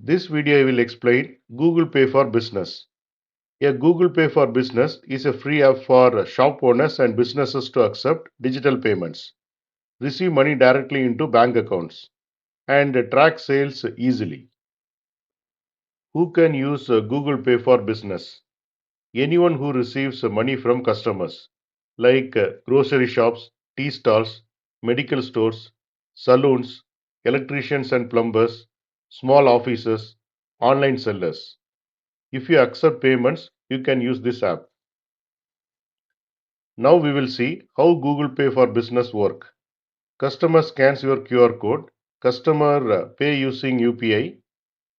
This video I will explain Google Pay for Business. A Google Pay for Business is a free app for shop owners and businesses to accept digital payments, receive money directly into bank accounts, and track sales easily. Who can use Google Pay for Business? Anyone who receives money from customers, like grocery shops, tea stalls, medical stores, saloons, electricians and plumbers, small offices, online sellers. If you accept payments, you can use this app. Now we will see how Google Pay for Business work. Customer scans your QR code, customer pay using UPI,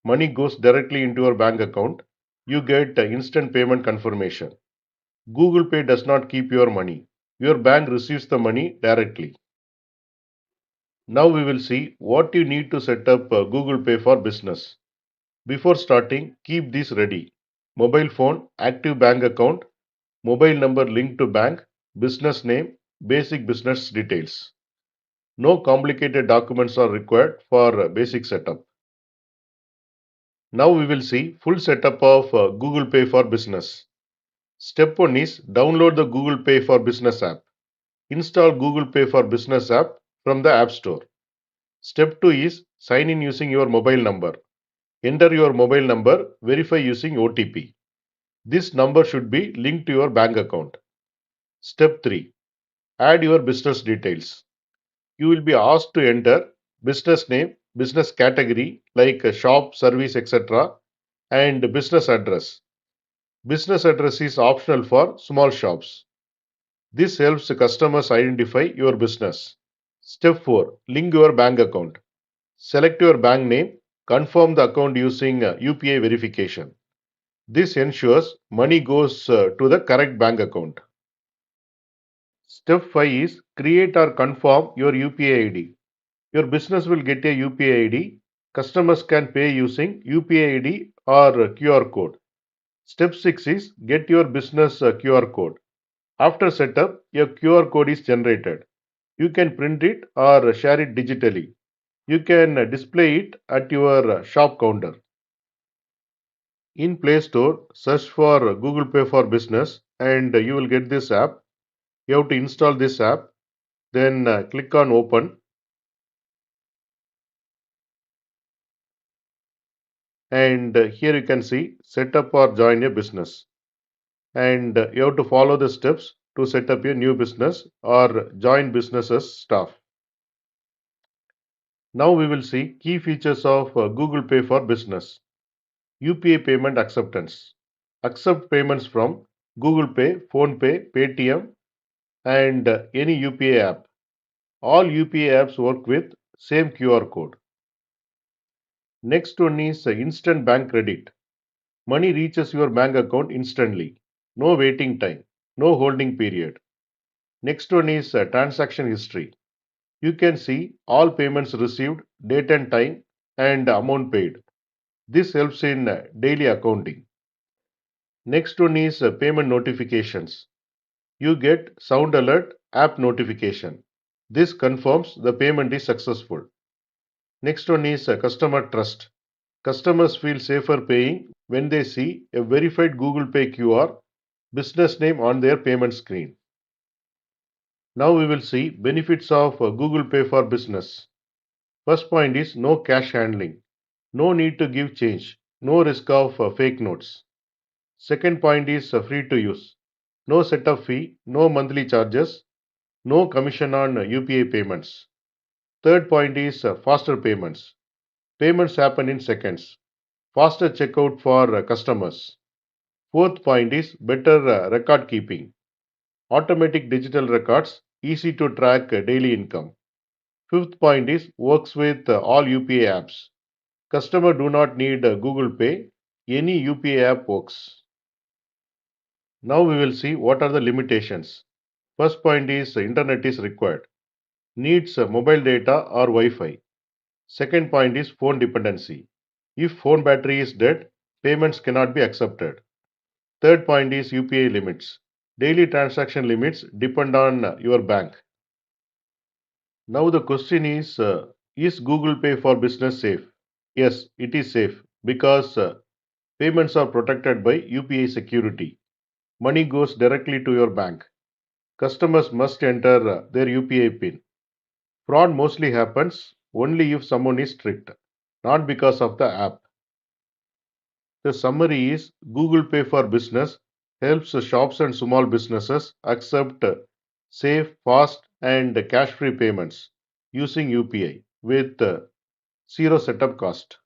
money goes directly into your bank account, you get instant payment confirmation. Google Pay does not keep your money. Your bank receives the money directly. Now we will see what you need to set up Google Pay for Business. Before starting, keep this ready. Mobile phone, active bank account, mobile number linked to bank, business name, basic business details. No complicated documents are required for basic setup. Now we will see full setup of Google Pay for Business. Step 1 is download the Google Pay for Business app. Install Google Pay for Business app from the App Store. Step 2 is sign in using your mobile number. Enter your mobile number, verify using OTP. This number should be linked to your bank account. Step 3. Add your business details. You will be asked to enter business name, business category like shop, service, etc. and business address. Business address is optional for small shops. This helps customers identify your business. Step 4. Link your bank account. Select your bank name. Confirm the account using UPI verification. This ensures money goes to the correct bank account. Step 5 is create or confirm your UPI ID. Your business will get a UPI ID. Customers can pay using UPI ID or QR code. Step 6 is get your business QR code. After setup, a QR code is generated. You can print it or share it digitally. You can display it at your shop counter. In Play Store, search for Google Pay for Business and you will get this app. You have to install this app, then click on Open, and here you can see set up or join a business. And you have to follow the steps to set up a new business or join businesses staff. Now we will see key features of Google Pay for Business. UPI payment acceptance. Accept payments from Google Pay, PhonePe, Paytm, and any UPI app. All UPI apps work with same QR code. Next one is instant bank credit. Money reaches your bank account instantly. No waiting time, no holding period. Next one is transaction history. You can see all payments received, date and time, and amount paid. This helps in daily accounting. Next one is payment notifications. You get sound alert app notification. This confirms the payment is successful. Next one is customer trust. Customers feel safer paying when they see a verified Google Pay QR business name on their payment screen. Now we will see benefits of Google Pay for Business. First point is no cash handling. No need to give change. No risk of fake notes. Second point is free to use. No setup fee, no monthly charges, no commission on UPI payments. Third point is faster payments. Payments happen in seconds. Faster checkout for customers. Fourth point is better record keeping. Automatic digital records, easy to track daily income. Fifth point is works with all UPI apps. Customer do not need Google Pay. Any UPI app works. Now we will see what are the limitations. First point is internet is required. Needs mobile data or Wi-Fi. Second point is phone dependency. If phone battery is dead, payments cannot be accepted. Third point is UPI limits. Daily transaction limits depend on your bank. Now the question is Google Pay for Business safe? Yes, it is safe. because payments are protected by UPI security. Money goes directly to your bank. Customers must enter their UPI PIN. Fraud mostly happens only if someone is strict, not because of the app. The summary is Google Pay for Business helps shops and small businesses accept safe, fast, and cash free payments using UPI with zero setup cost.